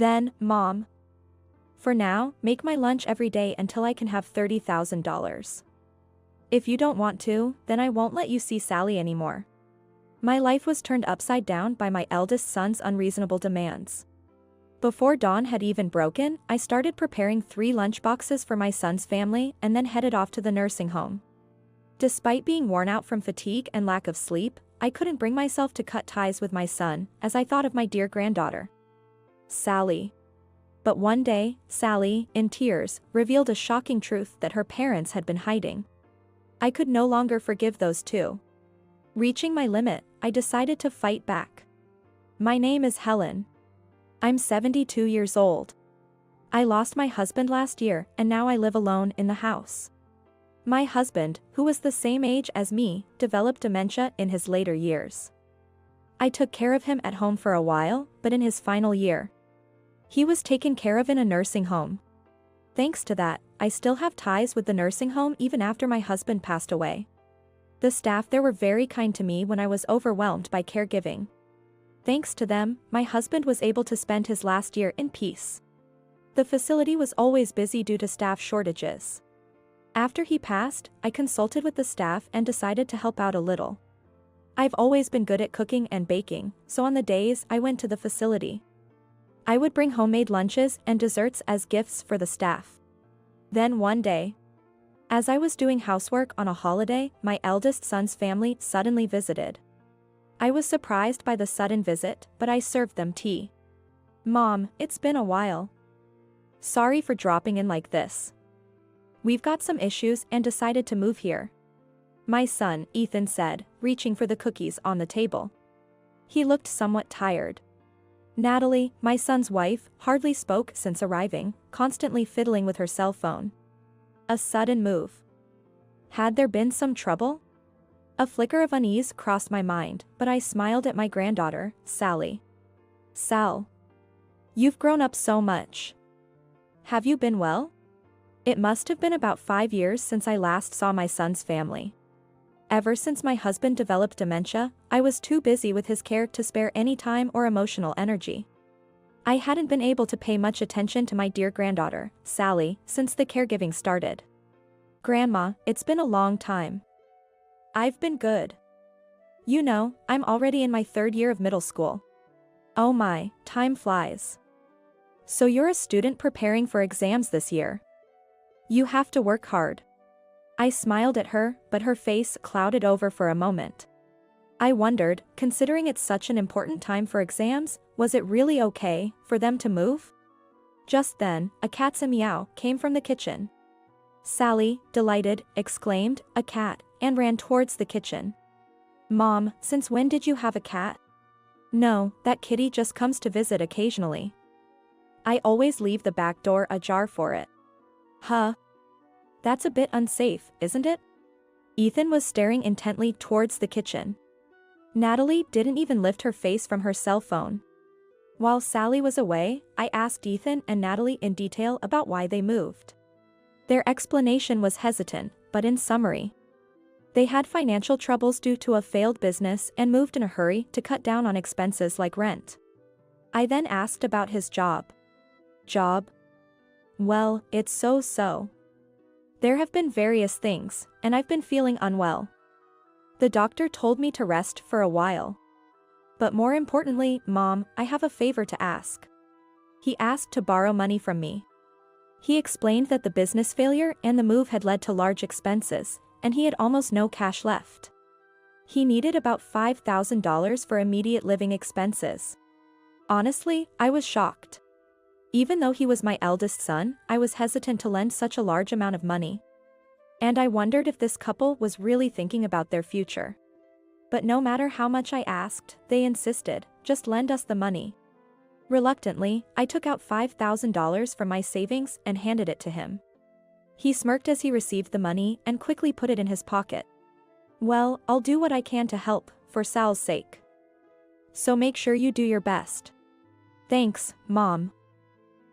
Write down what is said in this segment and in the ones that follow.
Then, Mom. For now, make my lunch every day until I can have $30,000. If you don't want to, then I won't let you see Sally anymore. My life was turned upside down by my eldest son's unreasonable demands. Before dawn had even broken, I started preparing 3 lunchboxes for my son's family and then headed off to the nursing home. Despite being worn out from fatigue and lack of sleep, I couldn't bring myself to cut ties with my son as I thought of my dear granddaughter, Sally. But one day, Sally, in tears, revealed a shocking truth that her parents had been hiding. I could no longer forgive those two. Reaching my limit, I decided to fight back. My name is Helen. I'm 72 years old. I lost my husband last year and now I live alone in the house. My husband, who was the same age as me, developed dementia in his later years. I took care of him at home for a while, but in his final year, he was taken care of in a nursing home. Thanks to that, I still have ties with the nursing home even after my husband passed away. The staff there were very kind to me when I was overwhelmed by caregiving. Thanks to them, my husband was able to spend his last year in peace. The facility was always busy due to staff shortages. After he passed, I consulted with the staff and decided to help out a little. I've always been good at cooking and baking, so on the days I went to the facility, I would bring homemade lunches and desserts as gifts for the staff. Then one day, as I was doing housework on a holiday, my eldest son's family suddenly visited. I was surprised by the sudden visit, but I served them tea. Mom, it's been a while. Sorry for dropping in like this. We've got some issues and decided to move here. My son, Ethan said, reaching for the cookies on the table. He looked somewhat tired. Natalie, my son's wife, hardly spoke since arriving, constantly fiddling with her cell phone. A sudden move. Had there been some trouble? A flicker of unease crossed my mind, but I smiled at my granddaughter, Sally. Sal. You've grown up so much. Have you been well? It must have been about 5 years since I last saw my son's family. Ever since my husband developed dementia, I was too busy with his care to spare any time or emotional energy. I hadn't been able to pay much attention to my dear granddaughter, Sally, since the caregiving started. Grandma, it's been a long time. I've been good. You know, I'm already in my 3rd year of middle school. Oh my, time flies. So you're a student preparing for exams this year. You have to work hard. I smiled at her, but her face clouded over for a moment. I wondered, considering it's such an important time for exams, was it really okay for them to move? Just then, a cat's meow came from the kitchen. Sally, delighted, exclaimed, "A cat," and ran towards the kitchen. Mom, since when did you have a cat? No, that kitty just comes to visit occasionally. I always leave the back door ajar for it. Huh? That's a bit unsafe, isn't it? Ethan was staring intently towards the kitchen. Natalie didn't even lift her face from her cell phone. While Sally was away, I asked Ethan and Natalie in detail about why they moved. Their explanation was hesitant, but in summary, they had financial troubles due to a failed business and moved in a hurry to cut down on expenses like rent. I then asked about his job. Job? Well, it's so-so. There have been various things, and I've been feeling unwell. The doctor told me to rest for a while. But more importantly, Mom, I have a favor to ask. He asked to borrow money from me. He explained that the business failure and the move had led to large expenses, and he had almost no cash left. He needed about $5,000 for immediate living expenses. Honestly, I was shocked. Even though he was my eldest son, I was hesitant to lend such a large amount of money. And I wondered if this couple was really thinking about their future. But no matter how much I asked, they insisted, just lend us the money. Reluctantly, I took out $5,000 from my savings and handed it to him. He smirked as he received the money and quickly put it in his pocket. Well, I'll do what I can to help, for Sal's sake. So make sure you do your best. Thanks, Mom.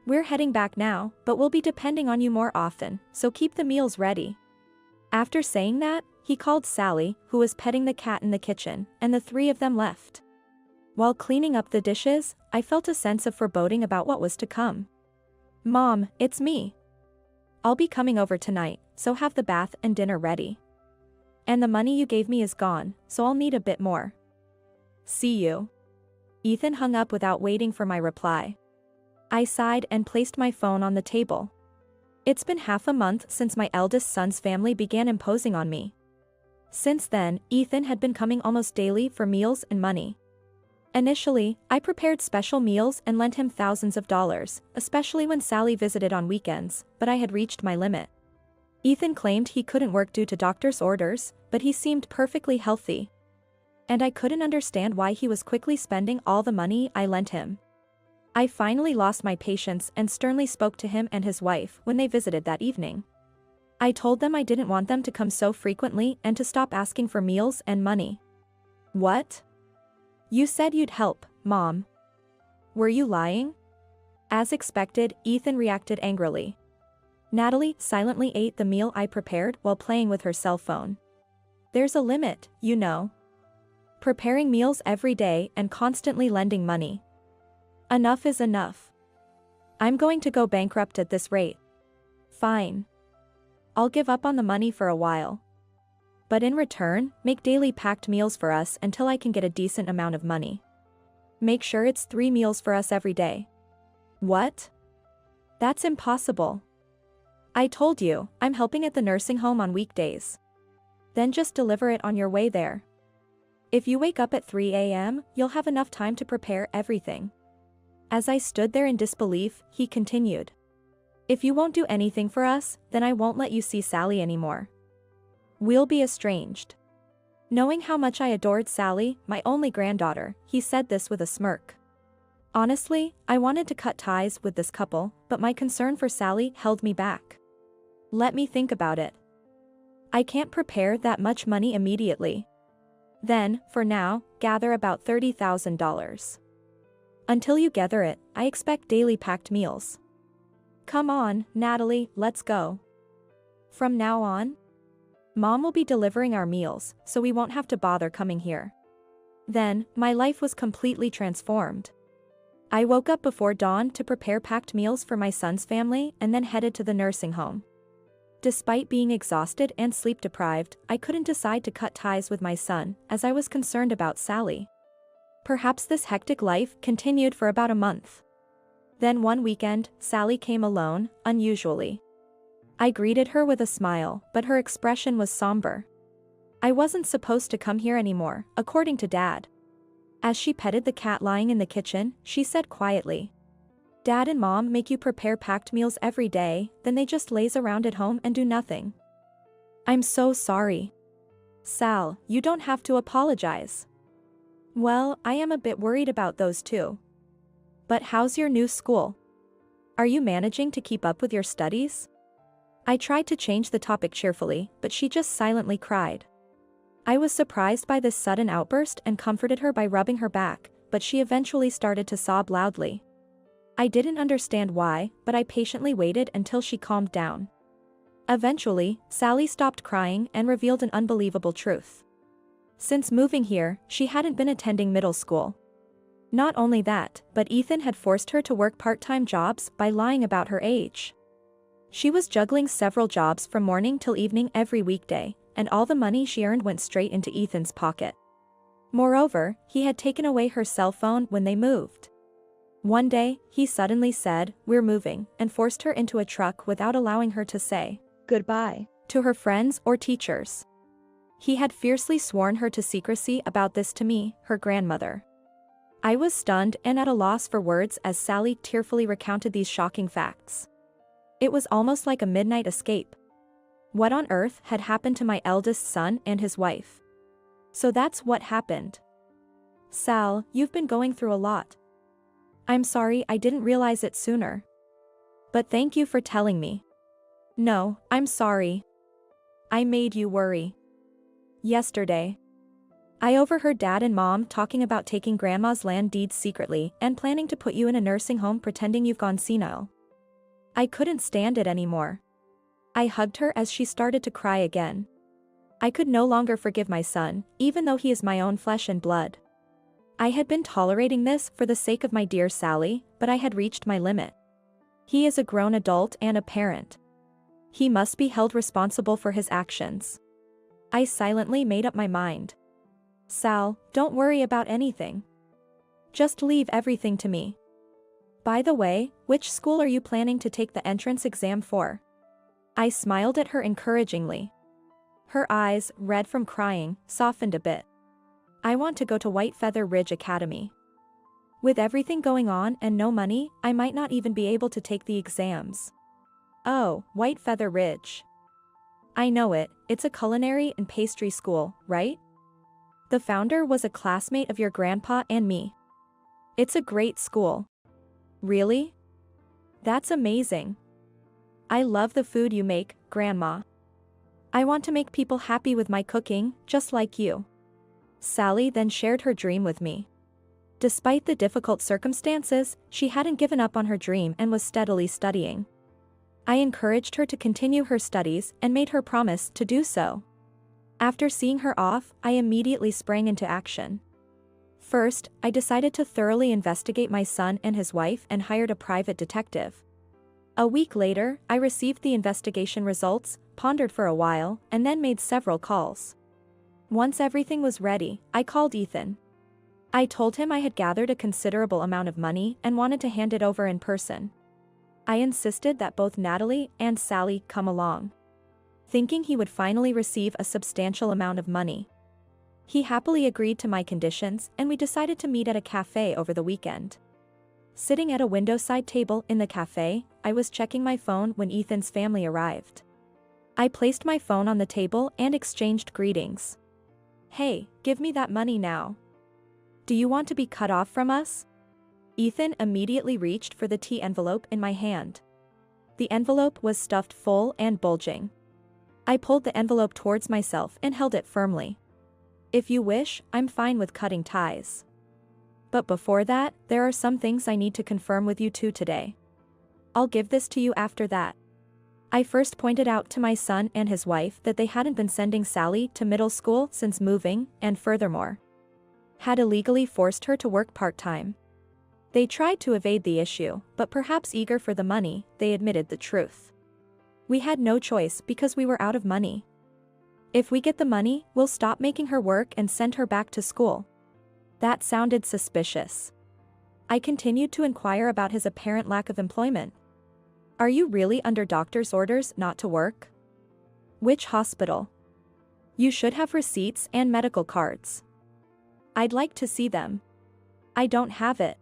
We're heading back now, but we'll be depending on you more often, so keep the meals ready. After saying that, he called Sally, who was petting the cat in the kitchen, and the 3 of them left. While cleaning up the dishes, I felt a sense of foreboding about what was to come. Mom, it's me. I'll be coming over tonight, so have the bath and dinner ready. And the money you gave me is gone, so I'll need a bit more. See you. Ethan hung up without waiting for my reply. I sighed and placed my phone on the table. It's been half a month since my eldest son's family began imposing on me. Since then, Ethan had been coming almost daily for meals and money. Initially, I prepared special meals and lent him thousands of dollars, especially when Sally visited on weekends, but I had reached my limit. Ethan claimed he couldn't work due to doctor's orders, but he seemed perfectly healthy. And I couldn't understand why he was quickly spending all the money I lent him. I finally lost my patience and sternly spoke to him and his wife when they visited that evening. I told them I didn't want them to come so frequently and to stop asking for meals and money. What? You said you'd help, Mom. Were you lying? As expected, Ethan reacted angrily. Natalie silently ate the meal I prepared while playing with her cell phone. There's a limit, you know. Preparing meals every day and constantly lending money. Enough is enough. I'm going to go bankrupt at this rate. Fine. I'll give up on the money for a while. But in return, make daily packed meals for us until I can get a decent amount of money. Make sure it's 3 meals for us every day. What? That's impossible. I told you, I'm helping at the nursing home on weekdays. Then just deliver it on your way there. If you wake up at 3 a.m., you'll have enough time to prepare everything. As I stood there in disbelief, he continued. If you won't do anything for us, then I won't let you see Sally anymore. We'll be estranged. Knowing how much I adored Sally, my only granddaughter, he said this with a smirk. Honestly, I wanted to cut ties with this couple, but my concern for Sally held me back. Let me think about it. I can't prepare that much money immediately. Then, for now, gather about $30,000. Until you gather it, I expect daily packed meals. Come on, Natalie, let's go. From now on, Mom will be delivering our meals, so we won't have to bother coming here. Then, my life was completely transformed. I woke up before dawn to prepare packed meals for my son's family and then headed to the nursing home. Despite being exhausted and sleep-deprived, I couldn't decide to cut ties with my son, as I was concerned about Sally. Perhaps this hectic life continued for about a month. Then one weekend, Sally came alone, unusually. I greeted her with a smile, but her expression was somber. I wasn't supposed to come here anymore, according to Dad. As she petted the cat lying in the kitchen, she said quietly, Dad and Mom make you prepare packed meals every day, then they just laze around at home and do nothing. I'm so sorry. Sal, you don't have to apologize. Well, I am a bit worried about those too. But how's your new school? Are you managing to keep up with your studies? I tried to change the topic cheerfully, but she just silently cried. I was surprised by this sudden outburst and comforted her by rubbing her back, but she eventually started to sob loudly. I didn't understand why, but I patiently waited until she calmed down. Eventually, Sally stopped crying and revealed an unbelievable truth. Since moving here, she hadn't been attending middle school. Not only that, but Ethan had forced her to work part-time jobs by lying about her age. She was juggling several jobs from morning till evening every weekday, and all the money she earned went straight into Ethan's pocket. Moreover, he had taken away her cell phone when they moved. One day, he suddenly said, "We're moving," and forced her into a truck without allowing her to say goodbye to her friends or teachers. He had fiercely sworn her to secrecy about this to me, her grandmother. I was stunned and at a loss for words as Sally tearfully recounted these shocking facts. It was almost like a midnight escape. What on earth had happened to my eldest son and his wife? So that's what happened. Sal, you've been going through a lot. I'm sorry I didn't realize it sooner. But thank you for telling me. No, I'm sorry. I made you worry. Yesterday, I overheard Dad and Mom talking about taking Grandma's land deeds secretly and planning to put you in a nursing home pretending you've gone senile. I couldn't stand it anymore. I hugged her as she started to cry again. I could no longer forgive my son, even though he is my own flesh and blood. I had been tolerating this for the sake of my dear Sally, but I had reached my limit. He is a grown adult and a parent. He must be held responsible for his actions. I silently made up my mind. Sal, don't worry about anything. Just leave everything to me. By the way, which school are you planning to take the entrance exam for? I smiled at her encouragingly. Her eyes, red from crying, softened a bit. I want to go to White Feather Ridge Academy. With everything going on and no money, I might not even be able to take the exams. Oh, White Feather Ridge. I know it, it's a culinary and pastry school, right? The founder was a classmate of your grandpa and me. It's a great school. Really? That's amazing. I love the food you make, Grandma. I want to make people happy with my cooking, just like you. Sally then shared her dream with me. Despite the difficult circumstances, she hadn't given up on her dream and was steadily studying. I encouraged her to continue her studies and made her promise to do so. After seeing her off, I immediately sprang into action. First, I decided to thoroughly investigate my son and his wife and hired a private detective. A week later, I received the investigation results, pondered for a while, and then made several calls. Once everything was ready, I called Ethan. I told him I had gathered a considerable amount of money and wanted to hand it over in person. I insisted that both Natalie and Sally come along, thinking he would finally receive a substantial amount of money. He happily agreed to my conditions and we decided to meet at a cafe over the weekend. Sitting at a window-side table in the cafe, I was checking my phone when Ethan's family arrived. I placed my phone on the table and exchanged greetings. Hey, give me that money now. Do you want to be cut off from us? Ethan immediately reached for the tea envelope in my hand. The envelope was stuffed full and bulging. I pulled the envelope towards myself and held it firmly. If you wish, I'm fine with cutting ties. But before that, there are some things I need to confirm with you two today. I'll give this to you after that. I first pointed out to my son and his wife that they hadn't been sending Sally to middle school since moving, and furthermore, had illegally forced her to work part-time. They tried to evade the issue, but perhaps eager for the money, they admitted the truth. We had no choice because we were out of money. If we get the money, we'll stop making her work and send her back to school. That sounded suspicious. I continued to inquire about his apparent lack of employment. Are you really under doctor's orders not to work? Which hospital? You should have receipts and medical cards. I'd like to see them. I don't have it.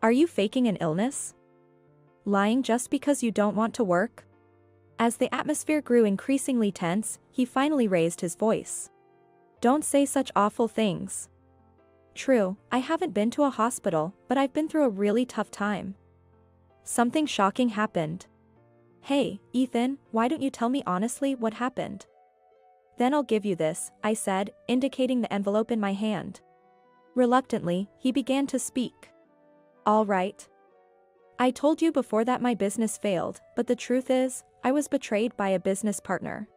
Are you faking an illness? Lying just because you don't want to work? As the atmosphere grew increasingly tense, he finally raised his voice. Don't say such awful things. True, I haven't been to a hospital, but I've been through a really tough time. Something shocking happened. Hey, Ethan, why don't you tell me honestly what happened? Then I'll give you this, I said, indicating the envelope in my hand. Reluctantly, he began to speak. All right. I told you before that my business failed, but the truth is, I was betrayed by a business partner.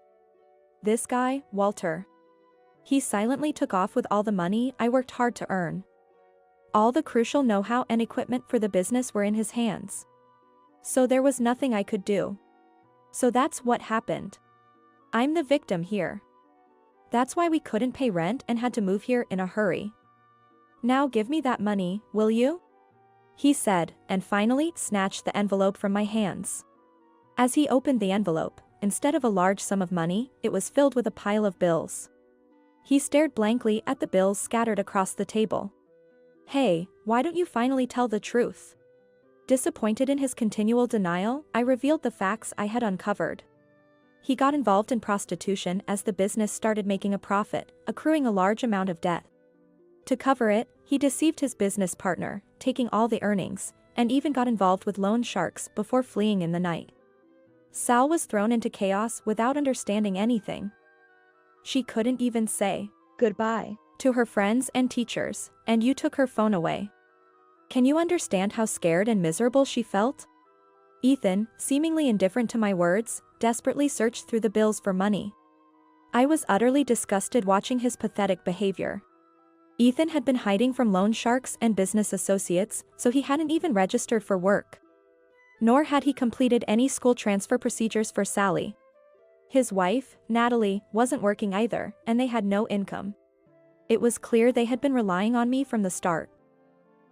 This guy, Walter. He silently took off with all the money I worked hard to earn. All the crucial know-how and equipment for the business were in his hands. So there was nothing I could do. So that's what happened. I'm the victim here. That's why we couldn't pay rent and had to move here in a hurry. Now give me that money, will you? He said, and finally snatched the envelope from my hands. As he opened the envelope, instead of a large sum of money, it was filled with a pile of bills. He stared blankly at the bills scattered across the table. Hey, why don't you finally tell the truth? Disappointed in his continual denial, I revealed the facts I had uncovered. He got involved in prostitution as the business started making a profit, accruing a large amount of debt. To cover it, he deceived his business partner, taking all the earnings, and even got involved with loan sharks before fleeing in the night. Sal was thrown into chaos without understanding anything. She couldn't even say goodbye to her friends and teachers, and you took her phone away. Can you understand how scared and miserable she felt? Ethan, seemingly indifferent to my words, desperately searched through the bills for money. I was utterly disgusted watching his pathetic behavior. Ethan had been hiding from loan sharks and business associates, so he hadn't even registered for work. Nor had he completed any school transfer procedures for Sally. His wife, Natalie, wasn't working either, and they had no income. It was clear they had been relying on me from the start.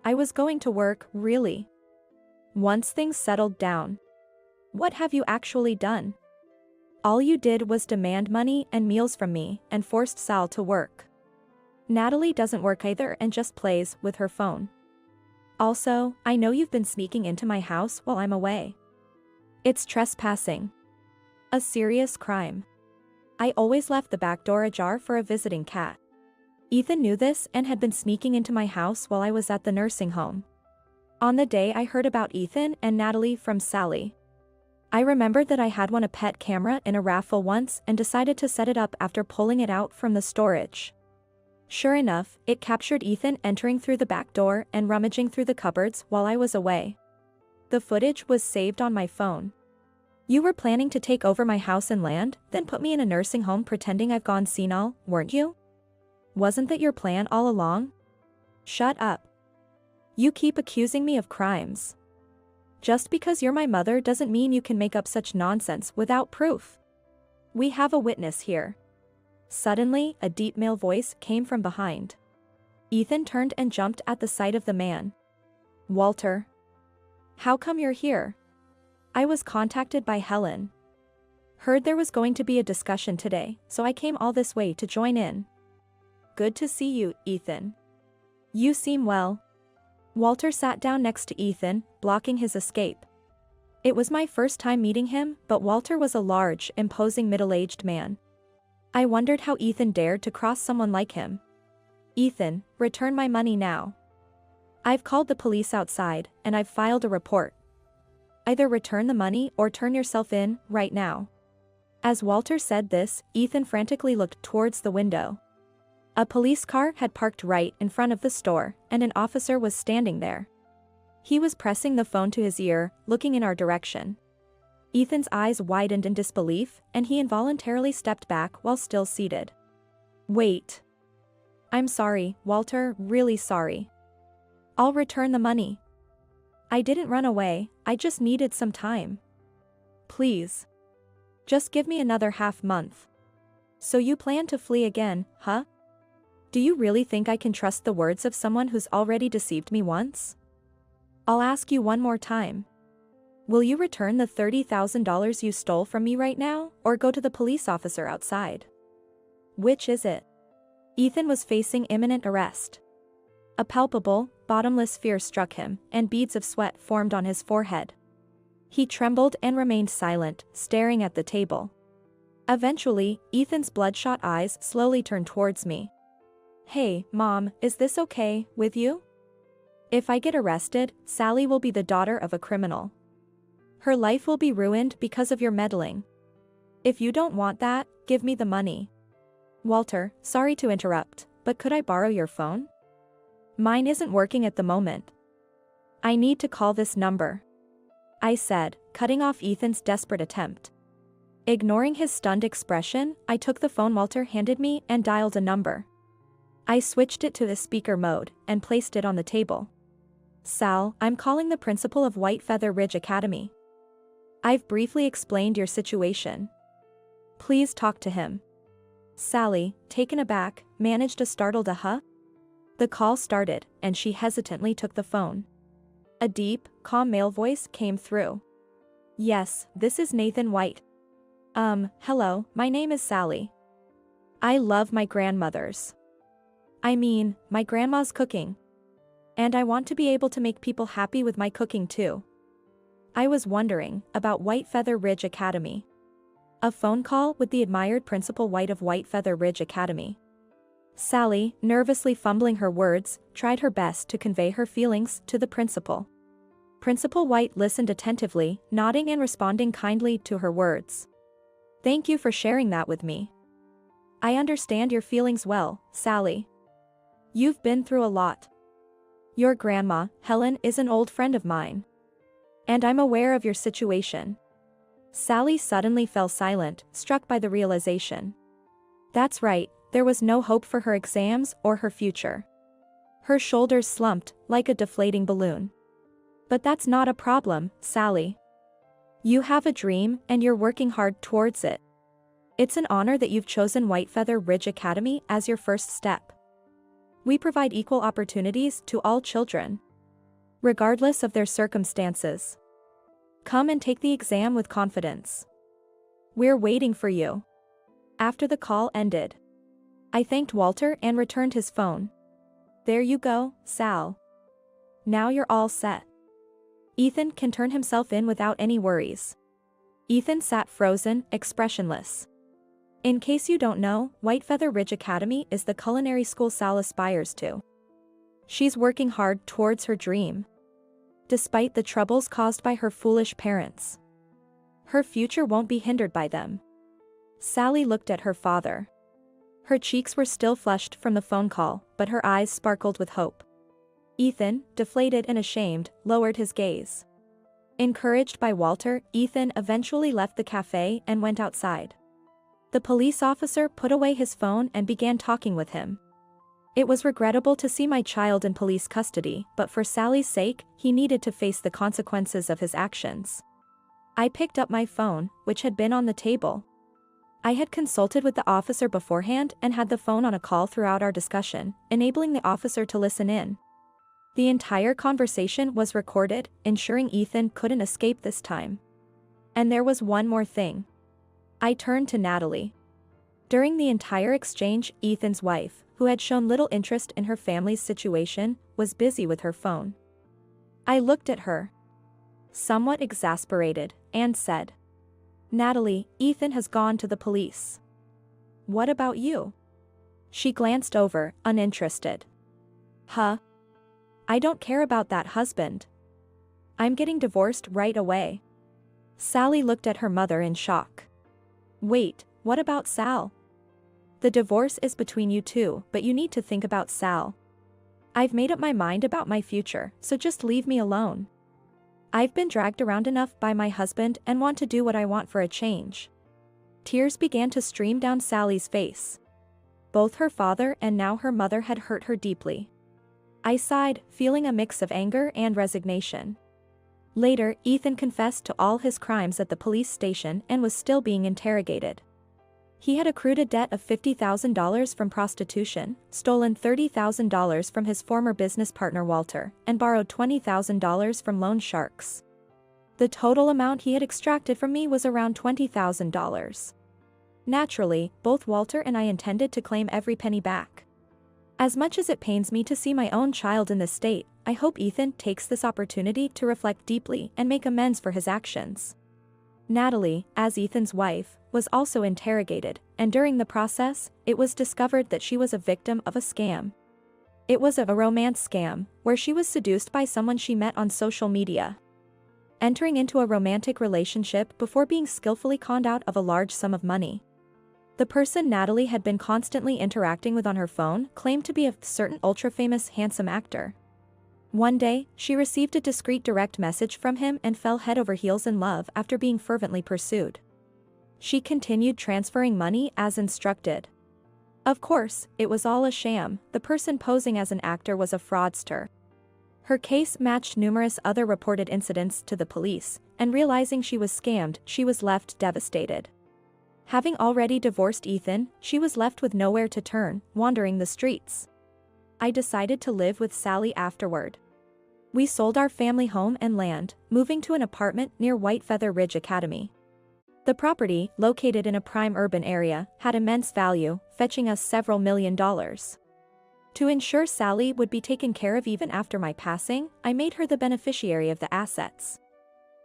I was going to work, really. Once things settled down. What have you actually done? All you did was demand money and meals from me and forced Sal to work. Natalie doesn't work either and just plays with her phone. Also, I know you've been sneaking into my house while I'm away. It's trespassing. A serious crime. I always left the back door ajar for a visiting cat. Ethan knew this and had been sneaking into my house while I was at the nursing home. On the day I heard about Ethan and Natalie from Sally. I remembered that I had won a pet camera in a raffle once and decided to set it up after pulling it out from the storage. Sure enough, it captured Ethan entering through the back door and rummaging through the cupboards while I was away. The footage was saved on my phone. You were planning to take over my house and land, then put me in a nursing home pretending I've gone senile, weren't you? Wasn't that your plan all along? Shut up. You keep accusing me of crimes. Just because you're my mother doesn't mean you can make up such nonsense without proof. We have a witness here. Suddenly, a deep male voice came from behind. Ethan turned and jumped at the sight of the man. Walter. How come you're here? I was contacted by Helen. Heard there was going to be a discussion today, so I came all this way to join in. Good to see you, Ethan. You seem well. Walter sat down next to Ethan, blocking his escape. It was my first time meeting him, but Walter was a large, imposing middle-aged man. I wondered how Ethan dared to cross someone like him. Ethan, return my money now. I've called the police outside, and I've filed a report. Either return the money or turn yourself in, right now. As Walter said this, Ethan frantically looked towards the window. A police car had parked right in front of the store, and an officer was standing there. He was pressing the phone to his ear, looking in our direction. Ethan's eyes widened in disbelief, and he involuntarily stepped back while still seated. Wait. I'm sorry, Walter, really sorry. I'll return the money. I didn't run away, I just needed some time. Please. Just give me another half month. So you plan to flee again, huh? Do you really think I can trust the words of someone who's already deceived me once? I'll ask you one more time. Will you return the $30,000 you stole from me right now, or go to the police officer outside? Which is it? Ethan was facing imminent arrest. A palpable, bottomless fear struck him, and beads of sweat formed on his forehead. He trembled and remained silent, staring at the table. Eventually, Ethan's bloodshot eyes slowly turned towards me. Hey, Mom, is this okay with you? If I get arrested, Sally will be the daughter of a criminal. Her life will be ruined because of your meddling. If you don't want that, give me the money. Walter, sorry to interrupt, but could I borrow your phone? Mine isn't working at the moment. I need to call this number. I said, cutting off Ethan's desperate attempt. Ignoring his stunned expression, I took the phone Walter handed me and dialed a number. I switched it to the speaker mode and placed it on the table. Sal, I'm calling the principal of White Feather Ridge Academy. I've briefly explained your situation. Please talk to him. Sally, taken aback, managed a startled huh? The call started, and she hesitantly took the phone. A deep, calm male voice came through. Yes, this is Nathan White. Hello, my name is Sally. I love my grandmother's. I mean, my grandma's cooking. And I want to be able to make people happy with my cooking too. I was wondering about White Feather Ridge Academy. A phone call with the admired Principal White of White Feather Ridge Academy. Sally, nervously fumbling her words, tried her best to convey her feelings to the principal. Principal White listened attentively, nodding and responding kindly to her words. Thank you for sharing that with me. I understand your feelings well, Sally. You've been through a lot. Your grandma, Helen, is an old friend of mine. And I'm aware of your situation. Sally suddenly fell silent, struck by the realization. That's right, there was no hope for her exams or her future. Her shoulders slumped, like a deflating balloon. But that's not a problem, Sally. You have a dream, and you're working hard towards it. It's an honor that you've chosen Whitefeather Ridge Academy as your first step. We provide equal opportunities to all children, regardless of their circumstances. Come and take the exam with confidence. We're waiting for you. After the call ended, I thanked Walter and returned his phone. There you go, Sal. Now you're all set. Ethan can turn himself in without any worries. Ethan sat frozen, expressionless. In case you don't know, Whitefeather Ridge Academy is the culinary school Sal aspires to. She's working hard towards her dream, despite the troubles caused by her foolish parents. Her future won't be hindered by them. Sally looked at her father. Her cheeks were still flushed from the phone call, but her eyes sparkled with hope. Ethan, deflated and ashamed, lowered his gaze. Encouraged by Walter, Ethan eventually left the cafe and went outside. The police officer put away his phone and began talking with him. It was regrettable to see my child in police custody, but for Sally's sake, he needed to face the consequences of his actions. I picked up my phone, which had been on the table. I had consulted with the officer beforehand and had the phone on a call throughout our discussion, enabling the officer to listen in. The entire conversation was recorded, ensuring Ethan couldn't escape this time. And there was one more thing. I turned to Natalie. During the entire exchange, Ethan's wife, who had shown little interest in her family's situation, was busy with her phone. I looked at her, somewhat exasperated, and said, "Natalie, Ethan has gone to the police. What about you?" She glanced over, uninterested. Huh? I don't care about that husband. I'm getting divorced right away. Sally looked at her mother in shock. Wait, what about Sal? The divorce is between you two, but you need to think about Sal. I've made up my mind about my future, so just leave me alone. I've been dragged around enough by my husband and want to do what I want for a change. Tears began to stream down Sally's face. Both her father and now her mother had hurt her deeply. I sighed, feeling a mix of anger and resignation. Later, Ethan confessed to all his crimes at the police station and was still being interrogated. He had accrued a debt of $50,000 from prostitution, stolen $30,000 from his former business partner Walter, and borrowed $20,000 from loan sharks. The total amount he had extracted from me was around $20,000. Naturally, both Walter and I intended to claim every penny back. As much as it pains me to see my own child in this state, I hope Ethan takes this opportunity to reflect deeply and make amends for his actions. Natalie, as Ethan's wife, was also interrogated, and during the process, it was discovered that she was a victim of a scam. It was a romance scam, where she was seduced by someone she met on social media, entering into a romantic relationship before being skillfully conned out of a large sum of money. The person Natalie had been constantly interacting with on her phone claimed to be a certain ultra-famous handsome actor. One day, she received a discreet direct message from him and fell head over heels in love after being fervently pursued. She continued transferring money as instructed. Of course, it was all a sham. The person posing as an actor was a fraudster. Her case matched numerous other reported incidents to the police, and realizing she was scammed, she was left devastated. Having already divorced Ethan, she was left with nowhere to turn, wandering the streets. I decided to live with Sally afterward. We sold our family home and land, moving to an apartment near Whitefeather Ridge Academy. The property, located in a prime urban area, had immense value, fetching us several $1,000,000. To ensure Sally would be taken care of even after my passing, I made her the beneficiary of the assets.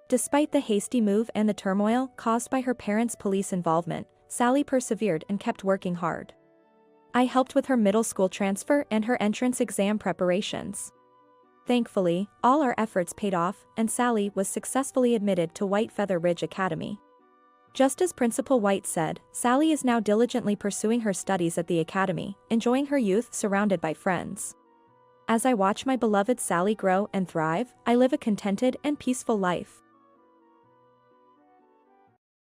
Despite the hasty move and the turmoil caused by her parents' police involvement, Sally persevered and kept working hard. I helped with her middle school transfer and her entrance exam preparations. Thankfully, all our efforts paid off, and Sally was successfully admitted to Whitefeather Ridge Academy. Just as Principal White said, Sally is now diligently pursuing her studies at the academy, enjoying her youth surrounded by friends. As I watch my beloved Sally grow and thrive, I live a contented and peaceful life.